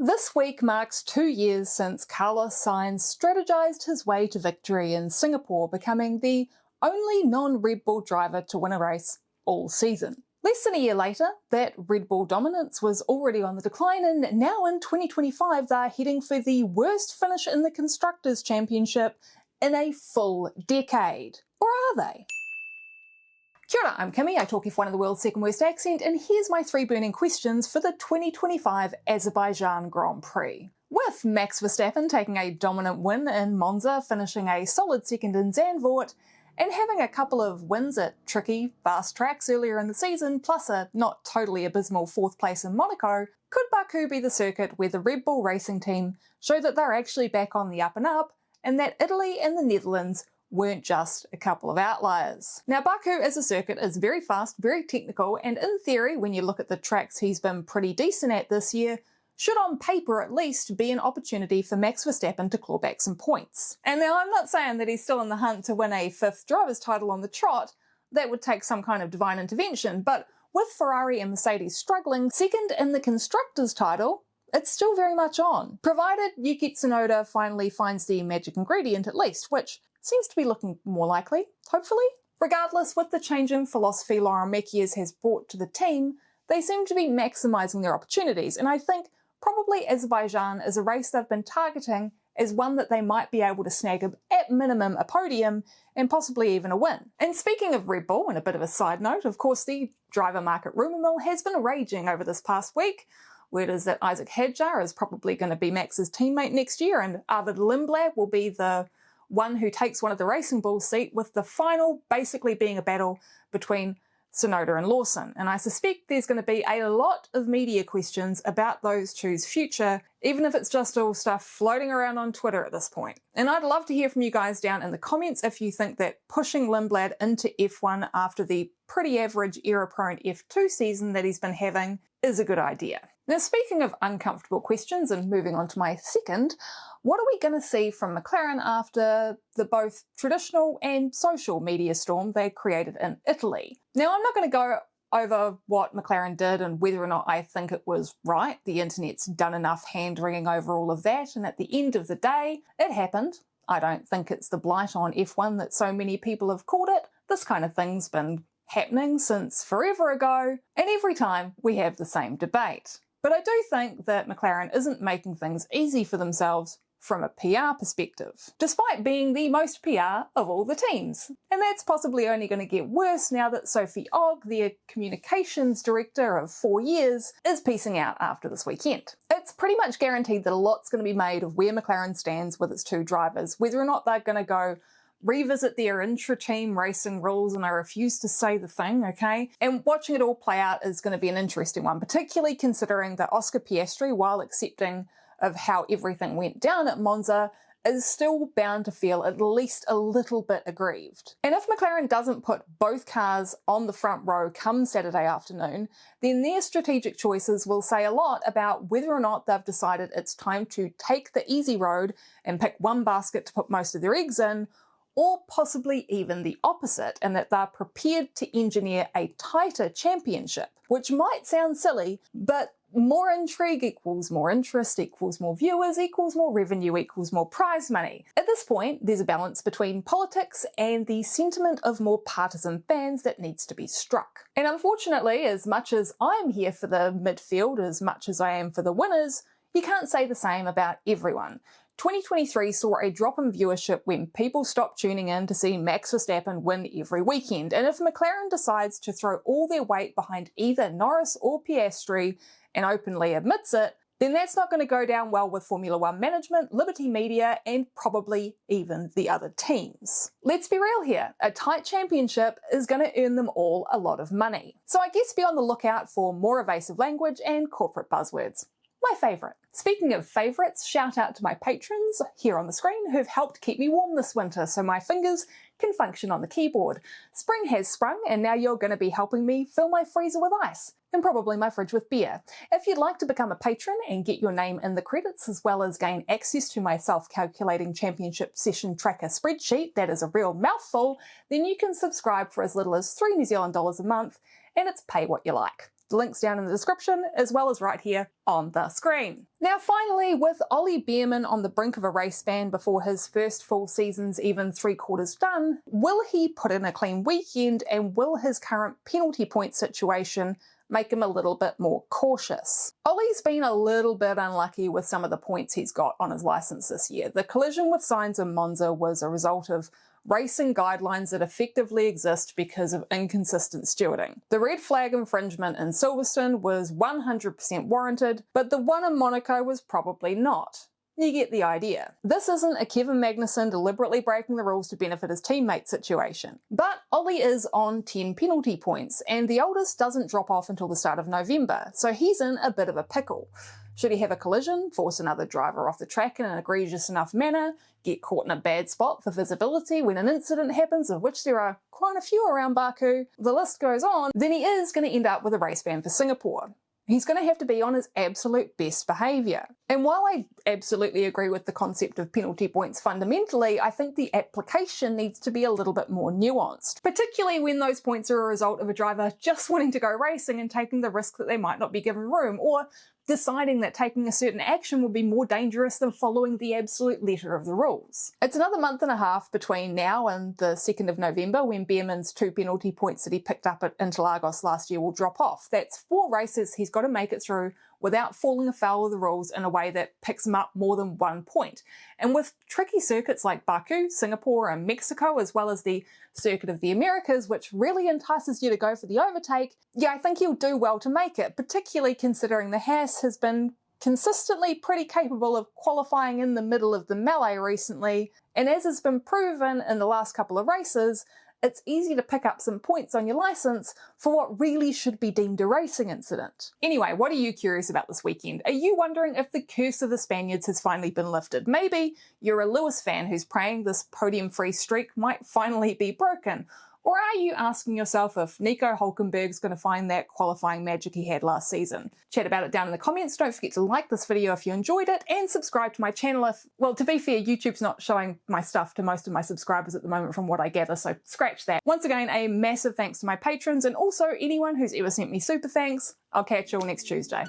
This week marks 2 years since Carlos Sainz strategized his way to victory in Singapore, becoming the only non-Red Bull driver to win a race all season. Less than a year later, that Red Bull dominance was already on the decline, and now in 2025 they're heading for the worst finish in the Constructors' Championship in a full decade. Or are they? Kia ora, I'm Kimmy, I talk F1 in the world's second worst accent, and here's my 3 burning questions for the 2025 Azerbaijan Grand Prix. With Max Verstappen taking a dominant win in Monza, finishing a solid second in Zandvoort, and having a couple of wins at tricky, fast tracks earlier in the season, plus a not totally abysmal 4th place in Monaco, could Baku be the circuit where the Red Bull racing team show that they're actually back on the up and up, and that Italy and the Netherlands weren't just a couple of outliers? Now, Baku as a circuit is very fast, very technical, and in theory, when you look at the tracks he's been pretty decent at this year, should on paper at least be an opportunity for Max Verstappen to claw back some points. And now I'm not saying that he's still in the hunt to win a 5th driver's title on the trot. That would take some kind of divine intervention, but with Ferrari and Mercedes struggling, second in the Constructors' title, it's still very much on. Provided Yuki Tsunoda finally finds the magic ingredient at least, which seems to be looking more likely, hopefully. Regardless, with the change in philosophy Laurent Mekies has brought to the team, they seem to be maximising their opportunities, and I think probably Azerbaijan is a race they've been targeting as one that they might be able to snag at minimum a podium and possibly even a win. And speaking of Red Bull, and a bit of a side note, of course the driver market rumour mill has been raging over this past week. Word is that Isaac Hadjar is probably going to be Max's teammate next year, and Arvid Lindblad will be the one who takes one of the Racing Bull's seat, with the final basically being a battle between Tsunoda and Lawson. And I suspect there's going to be a lot of media questions about those two's future, even if it's just all stuff floating around on Twitter at this point. And I'd love to hear from you guys down in the comments if you think that pushing Lindblad into F1 after the pretty average error-prone F2 season that he's been having is a good idea. Now, speaking of uncomfortable questions and moving on to my second, what are we going to see from McLaren after the both traditional and social media storm they created in Italy? Now, I'm not going to go over what McLaren did and whether or not I think it was right. The internet's done enough hand-wringing over all of that, and at the end of the day, it happened. I don't think it's the blight on F1 that so many people have called it. This kind of thing's been happening since forever ago, and every time we have the same debate. But I do think that McLaren isn't making things easy for themselves from a PR perspective, despite being the most PR of all the teams. And that's possibly only going to get worse now that Sophie Ogg, their communications director of 4 years, is peacing out after this weekend. It's pretty much guaranteed that a lot's going to be made of where McLaren stands with its 2 drivers, whether or not they're going to go revisit their intra-team racing rules, and I refuse to say the thing, okay? And watching it all play out is going to be an interesting one, particularly considering that Oscar Piastri, while accepting of how everything went down at Monza, is still bound to feel at least a little bit aggrieved. And if McLaren doesn't put both cars on the front row come Saturday afternoon, then their strategic choices will say a lot about whether or not they've decided it's time to take the easy road and pick one basket to put most of their eggs in, or possibly even the opposite, and that they're prepared to engineer a tighter championship, which might sound silly, but more intrigue equals more interest, equals more viewers, equals more revenue, equals more prize money. At this point, there's a balance between politics and the sentiment of more partisan fans that needs to be struck. And unfortunately, as much as I'm here for the midfield, as much as I am for the winners, you can't say the same about everyone. 2023 saw a drop in viewership when people stopped tuning in to see Max Verstappen win every weekend, and if McLaren decides to throw all their weight behind either Norris or Piastri and openly admits it, then that's not going to go down well with Formula One management, Liberty Media, and probably even the other teams. Let's be real here, a tight championship is going to earn them all a lot of money. So I guess be on the lookout for more evasive language and corporate buzzwords. My favourite. Speaking of favourites, shout out to my patrons here on the screen who've helped keep me warm this winter so my fingers can function on the keyboard. Spring has sprung, and now you're going to be helping me fill my freezer with ice, and probably my fridge with beer. If you'd like to become a patron and get your name in the credits, as well as gain access to my self-calculating championship session tracker spreadsheet that is a real mouthful, then you can subscribe for as little as $3 New Zealand a month, and it's pay what you like. the links down in the description, as well as right here on the screen. Now finally, with Ollie Bearman on the brink of a race ban before his first full season's even 3/4 done, will he put in a clean weekend, and will his current penalty point situation make him a little bit more cautious? Ollie's been a little bit unlucky with some of the points he's got on his licence this year. The collision with Sainz in Monza was a result of racing guidelines that effectively exist because of inconsistent stewarding. The red flag infringement in Silverstone was 100% warranted, but the one in Monaco was probably not. You get the idea. This isn't a Kevin Magnussen deliberately breaking the rules to benefit his teammate situation. But Ollie is on 10 penalty points, and the oldest doesn't drop off until the start of November, so he's in a bit of a pickle. Should he have a collision, force another driver off the track in an egregious enough manner, get caught in a bad spot for visibility when an incident happens, of which there are quite a few around Baku, the list goes on, then he is going to end up with a race ban for Singapore. He's going to have to be on his absolute best behaviour. And while I absolutely agree with the concept of penalty points fundamentally, I think the application needs to be a little bit more nuanced, particularly when those points are a result of a driver just wanting to go racing and taking the risk that they might not be given room, or deciding that taking a certain action would be more dangerous than following the absolute letter of the rules. It's another month and a half between now and the 2nd of November when Beerman's 2 penalty points that he picked up at Interlagos last year will drop off. That's 4 races he's got to make it through without falling afoul of the rules in a way that picks him up more than 1 point. And with tricky circuits like Baku, Singapore and Mexico, as well as the Circuit of the Americas, which really entices you to go for the overtake, yeah, I think he'll do well to make it, particularly considering the Haas has been consistently pretty capable of qualifying in the middle of the melee recently, and as has been proven in the last couple of races, it's easy to pick up some points on your licence for what really should be deemed a racing incident. Anyway, what are you curious about this weekend? Are you wondering if the curse of the Spaniards has finally been lifted? Maybe you're a Lewis fan who's praying this podium-free streak might finally be broken. Or are you asking yourself if Nico Hülkenberg's going to find that qualifying magic he had last season? Chat about it down in the comments. Don't forget to like this video if you enjoyed it, and subscribe to my channel if, well, to be fair, YouTube's not showing my stuff to most of my subscribers at the moment from what I gather, so scratch that. Once again, a massive thanks to my patrons and also anyone who's ever sent me super thanks. I'll catch you all next Tuesday.